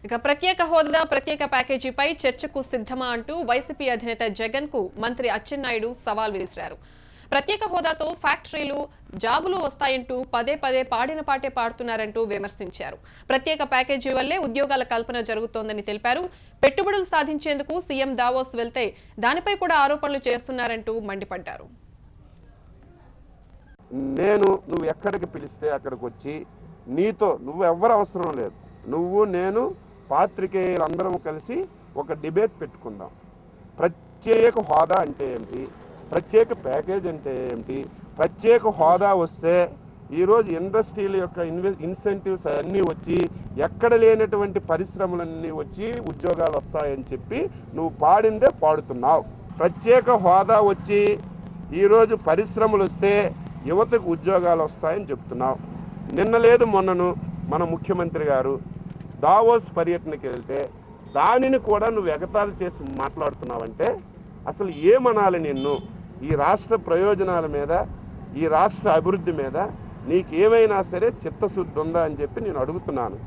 ఇక ప్రత్యేక హోదా ప్రత్యేక ప్యాకేజీపై చర్చకు సిద్ధమా అంటూ వైసీపీ అధినేత జగన్ కు మంత్రి అచ్చెన్నాయుడు సవాల్ విసిరారు. ప్రత్యేక హోదాతో ఫ్యాక్టరీలు జాబులు వస్తాయంటూ పదే పదే పాడిన పాటే పాడుతున్నారంటూ విమర్శించారు. ప్రత్యేక ప్యాకేజీ వల్లే ఉద్యోగాల కల్పన జరుగుతోందని తెలిపారు. పెట్టుబడులు సాధించేందుకు సీఎం దావోస్ వెళ్తే దానిపై కూడా ఆరోపణలు చేస్తున్నారంటూ మండిపడ్డారు. నువ్వు ఎక్కడికి పిలిస్తే అక్కడికి వచ్చి నీతో నువ్వు ఎవ్వరు అవసరం లేదు, నువ్వు నేను పాత్రికేయులందరం కలిసి ఒక డిబేట్ పెట్టుకుందాం. ప్రత్యేక హోదా అంటే ఏమిటి, ప్రత్యేక ప్యాకేజ్ అంటే ఏమిటి, ప్రత్యేక హోదా వస్తే ఈరోజు ఇండస్ట్రీల యొక్క ఇన్సెంటివ్స్ అన్నీ వచ్చి ఎక్కడ లేనటువంటి పరిశ్రమలన్నీ వచ్చి ఉద్యోగాలు వస్తాయని చెప్పి నువ్వు పాడిందే పాడుతున్నావు. ప్రత్యేక హోదా వచ్చి ఈరోజు పరిశ్రమలు వస్తే యువతకు ఉద్యోగాలు వస్తాయని చెప్తున్నావు. నిన్న లేదు మొన్నను మన ముఖ్యమంత్రి గారు దావోస్ పర్యటనకి వెళ్తే దానిని కూడా నువ్వు ఎగతాళి చేసి మాట్లాడుతున్నావంటే అసలు ఏమనాలి నిన్ను? ఈ రాష్ట్ర ప్రయోజనాల మీద, ఈ రాష్ట్ర అభివృద్ధి మీద నీకేమైనా సరే చిత్తశుద్ధి ఉందా అని చెప్పి నేను అడుగుతున్నాను.